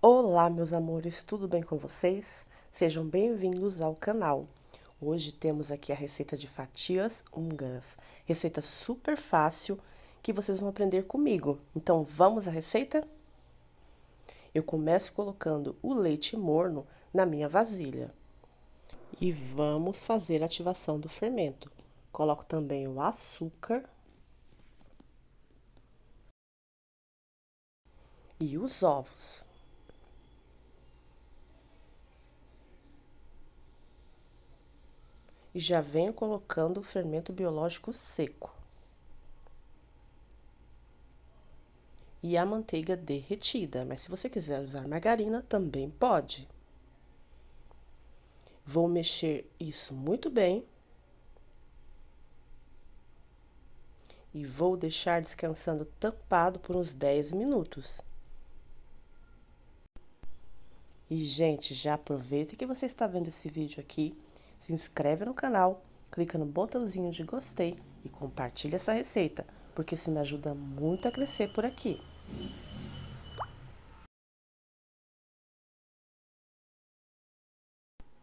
Olá, meus amores, tudo bem com vocês? Sejam bem-vindos ao canal. Hoje temos aqui a receita de fatias húngaras. Receita super fácil que vocês vão aprender comigo. Então, vamos à receita? Eu começo colocando o leite morno na minha vasilha. E vamos fazer a ativação do fermento. Coloco também o açúcar e os ovos. E já venho colocando o fermento biológico seco. E a manteiga derretida, mas se você quiser usar margarina, também pode. Vou mexer isso muito bem. E vou deixar descansando tampado por uns 10 minutos. E, gente, já aproveita que você está vendo esse vídeo aqui, se inscreve no canal, clica no botãozinho de gostei e compartilha essa receita, porque isso me ajuda muito a crescer por aqui.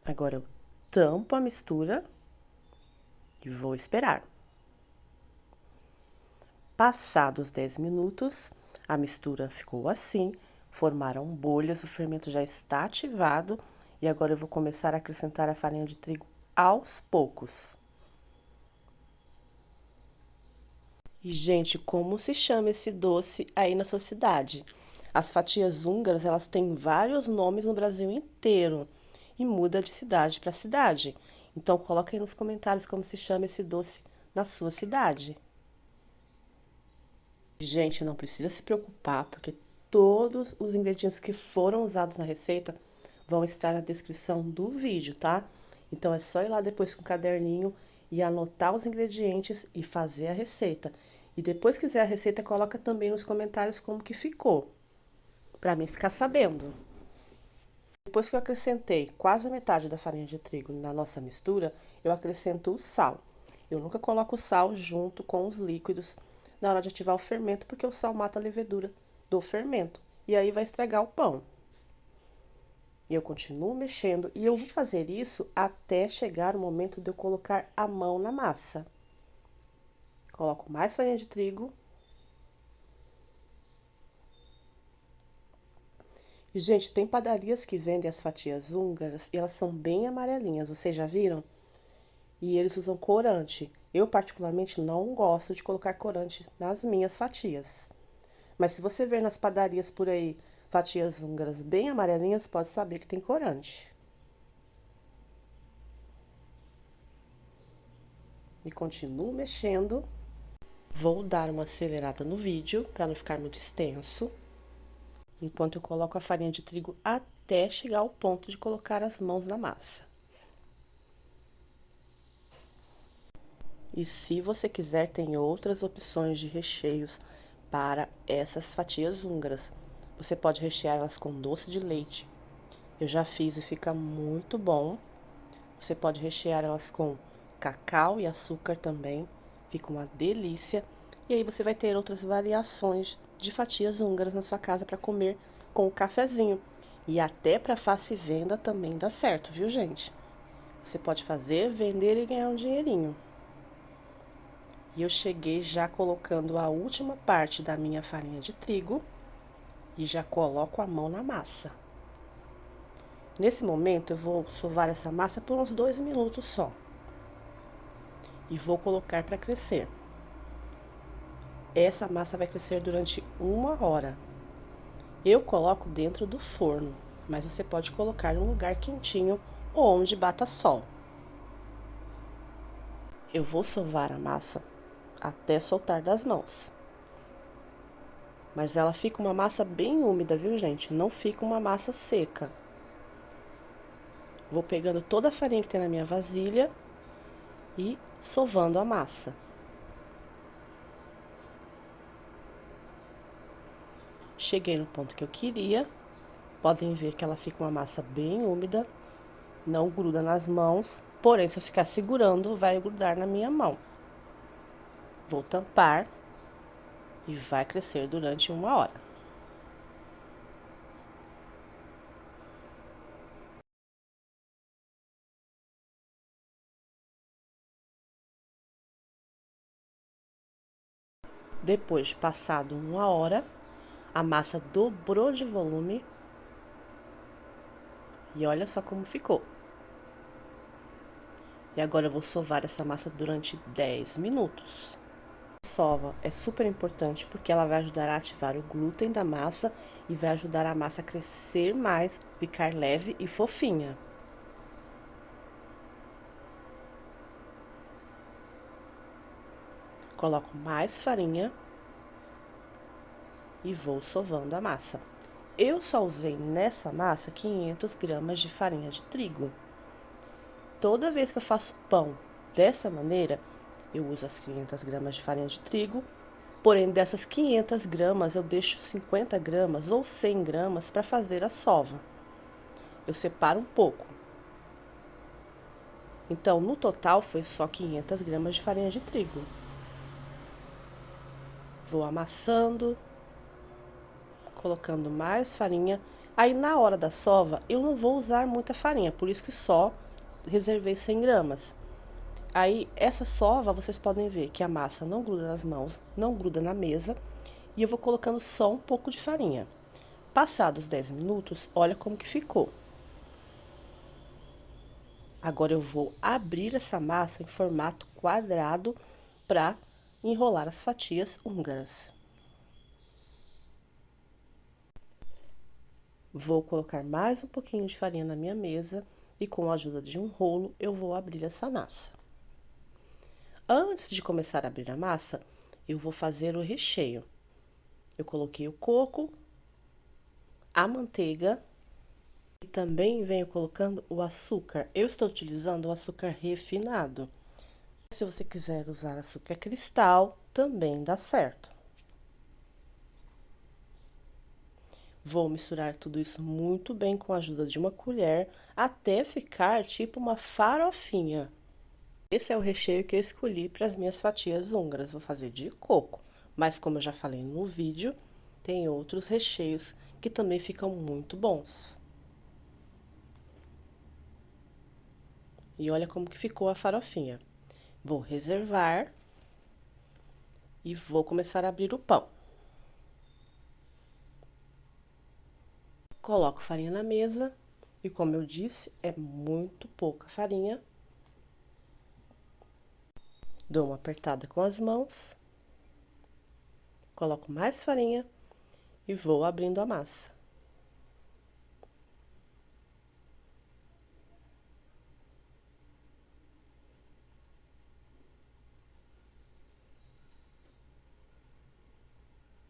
Agora eu tampo a mistura e vou esperar. Passados 10 minutos, a mistura ficou assim, formaram bolhas, o fermento já está ativado e agora eu vou começar a acrescentar a farinha de trigo aos poucos. E, gente, como se chama esse doce aí na sua cidade? As fatias húngaras, elas têm vários nomes no Brasil inteiro e muda de cidade para cidade. Então, coloque aí nos comentários como se chama esse doce na sua cidade. Gente, não precisa se preocupar, porque todos os ingredientes que foram usados na receita vão estar na descrição do vídeo, tá? Então, é só ir lá depois com o caderninho e anotar os ingredientes e fazer a receita. E depois que fizer a receita, coloca também nos comentários como que ficou, para mim ficar sabendo. Depois que eu acrescentei quase a metade da farinha de trigo na nossa mistura, eu acrescento o sal. Eu nunca coloco o sal junto com os líquidos na hora de ativar o fermento, porque o sal mata a levedura do fermento. E aí vai estragar o pão. E eu continuo mexendo e eu vou fazer isso até chegar o momento de eu colocar a mão na massa. Coloco mais farinha de trigo. E, gente, tem padarias que vendem as fatias húngaras e elas são bem amarelinhas, vocês já viram? E eles usam corante. Eu, particularmente, não gosto de colocar corante nas minhas fatias. Mas se você ver nas padarias por aí fatias húngaras bem amarelinhas, pode saber que tem corante. E continuo mexendo. Vou dar uma acelerada no vídeo para não ficar muito extenso. Enquanto eu coloco a farinha de trigo até chegar ao ponto de colocar as mãos na massa. E se você quiser, tem outras opções de recheios para essas fatias húngaras. Você pode rechear elas com doce de leite. Eu já fiz e fica muito bom. Você pode rechear elas com cacau e açúcar também. Fica uma delícia. E aí você vai ter outras variações de fatias húngaras na sua casa para comer com o cafezinho. E até para face venda também dá certo, viu, gente? Você pode fazer, vender e ganhar um dinheirinho. E eu cheguei já colocando a última parte da minha farinha de trigo e já coloco a mão na massa. Nesse momento, eu vou sovar essa massa por uns 2 minutos só. E vou colocar para crescer. Essa massa vai crescer durante 1 hora. Eu coloco dentro do forno, mas você pode colocar em um lugar quentinho ou onde bata sol. Eu vou sovar a massa até soltar das mãos. Mas ela fica uma massa bem úmida, viu, gente? Não fica uma massa seca. Vou pegando toda a farinha que tem na minha vasilha e sovando a massa. Cheguei no ponto que eu queria. Podem ver que ela fica uma massa bem úmida, não gruda nas mãos, porém, se eu ficar segurando, vai grudar na minha mão. Vou tampar e vai crescer durante 1 hora. Depois de passado 1 hora, a massa dobrou de volume. E olha só como ficou. E agora eu vou sovar essa massa durante 10 minutos. A sova é super importante porque ela vai ajudar a ativar o glúten da massa e vai ajudar a massa a crescer mais, ficar leve e fofinha. Coloco mais farinha e vou sovando a massa. Eu só usei nessa massa 500 gramas de farinha de trigo. Toda vez que eu faço pão dessa maneira, eu uso as 500 gramas de farinha de trigo, porém dessas 500 gramas eu deixo 50 gramas ou 100 gramas para fazer a sova. Eu separo um pouco. Então, no total, foi só 500 gramas de farinha de trigo. Vou amassando, colocando mais farinha. Aí, na hora da sova, eu não vou usar muita farinha, por isso que só reservei 100 gramas. Aí, essa sova, vocês podem ver que a massa não gruda nas mãos, não gruda na mesa. E eu vou colocando só um pouco de farinha. Passados 10 minutos, olha como que ficou. Agora eu vou abrir essa massa em formato quadrado para enrolar as fatias húngaras. Vou colocar mais um pouquinho de farinha na minha mesa e com a ajuda de um rolo eu vou abrir essa massa. Antes de começar a abrir a massa, eu vou fazer o recheio. Eu coloquei o coco, a manteiga e também venho colocando o açúcar. Eu estou utilizando o açúcar refinado. Se você quiser usar açúcar cristal, também dá certo. Vou misturar tudo isso muito bem com a ajuda de uma colher, até ficar tipo uma farofinha. Esse é o recheio que eu escolhi para as minhas fatias húngaras. Vou fazer de coco, mas como eu já falei no vídeo, tem outros recheios que também ficam muito bons. E olha como que ficou a farofinha. Vou reservar e vou começar a abrir o pão. Coloco farinha na mesa e, como eu disse, é muito pouca farinha. Dou uma apertada com as mãos, coloco mais farinha e vou abrindo a massa.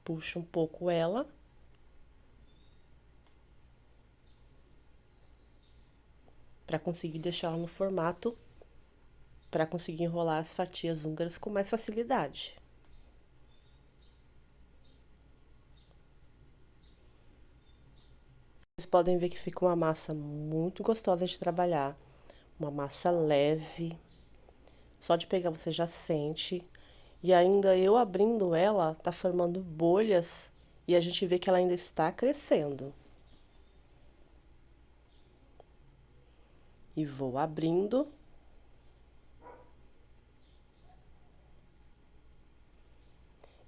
Puxo um pouco ela. Para conseguir deixá-la no formato, para conseguir enrolar as fatias húngaras com mais facilidade. Vocês podem ver que fica uma massa muito gostosa de trabalhar, uma massa leve. Só de pegar você já sente. E ainda eu abrindo ela, tá formando bolhas e a gente vê que ela ainda está crescendo. E vou abrindo.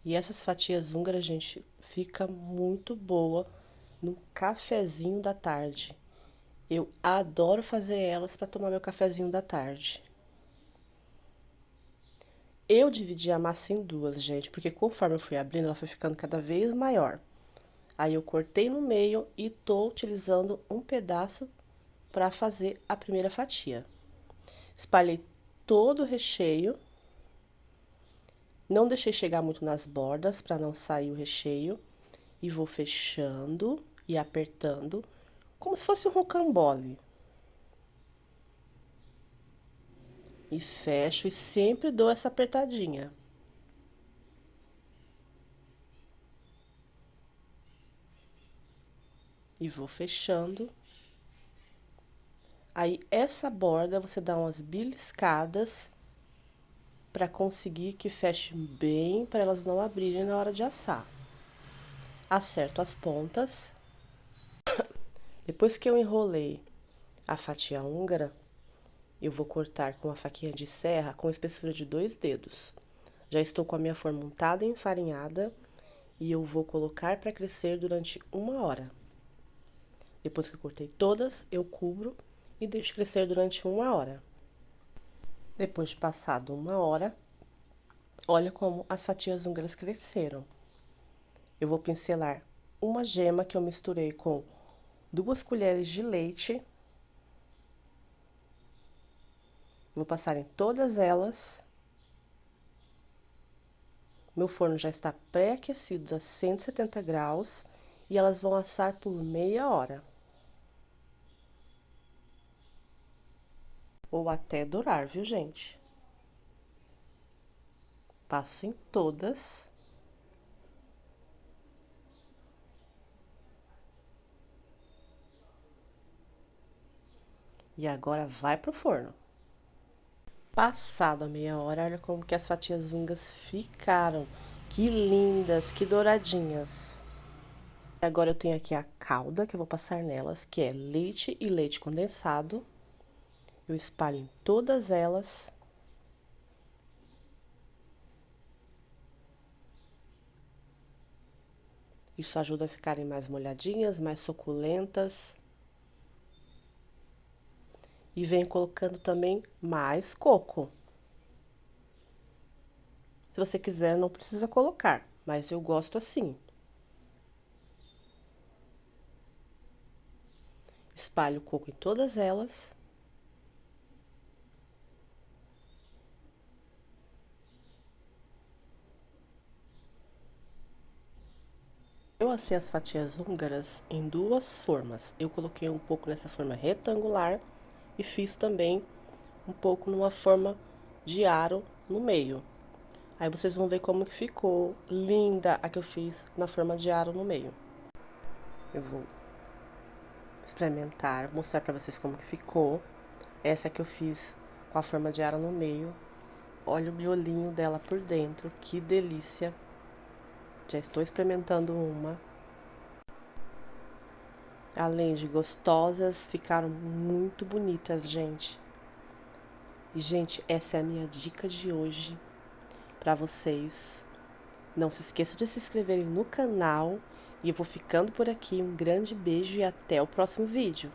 E essas fatias húngaras, gente, fica muito boa no cafezinho da tarde. Eu adoro fazer elas para tomar meu cafezinho da tarde. Eu dividi a massa em duas, gente, porque conforme eu fui abrindo, ela foi ficando cada vez maior. Aí eu cortei no meio e tô utilizando um pedaço para fazer a primeira fatia. Espalhei todo o recheio. Não deixei chegar muito nas bordas para não sair o recheio. E vou fechando e apertando, como se fosse um rocambole. E fecho e sempre dou essa apertadinha. E vou fechando. Aí, essa borda, você dá umas beliscadas para conseguir que feche bem, para elas não abrirem na hora de assar. Acerto as pontas. Depois que eu enrolei a fatia húngara, eu vou cortar com uma faquinha de serra com espessura de 2 dedos. Já estou com a minha forma untada e enfarinhada e eu vou colocar para crescer durante 1 hora. Depois que eu cortei todas, eu cubro e deixo crescer durante 1 hora. Depois de passado 1 hora, olha como as fatias húngaras cresceram. Eu vou pincelar uma gema que eu misturei com 2 colheres de leite. Vou passar em todas elas. Meu forno já está pré-aquecido a 170 graus e elas vão assar por meia hora. Ou até dourar, viu, gente? Passo em todas. E agora vai pro forno. Passado a meia hora, olha como que as fatias húngaras ficaram. Que lindas, que douradinhas. Agora eu tenho aqui a calda que eu vou passar nelas, que é leite e leite condensado. Eu espalho em todas elas. Isso ajuda a ficarem mais molhadinhas, mais suculentas. E venho colocando também mais coco. Se você quiser, não precisa colocar, mas eu gosto assim. Espalho o coco em todas elas. Eu assei as fatias húngaras em 2 formas. Eu coloquei um pouco nessa forma retangular e fiz também um pouco numa forma de aro no meio. Aí vocês vão ver como que ficou linda a que eu fiz na forma de aro no meio. Eu vou experimentar, mostrar pra vocês como que ficou. Essa que eu fiz com a forma de aro no meio. Olha o miolinho dela por dentro, que delícia. Já estou experimentando uma. Além de gostosas, ficaram muito bonitas, gente. E, gente, essa é a minha dica de hoje pra vocês. Não se esqueça de se inscreverem no canal. E eu vou ficando por aqui. Um grande beijo e até o próximo vídeo.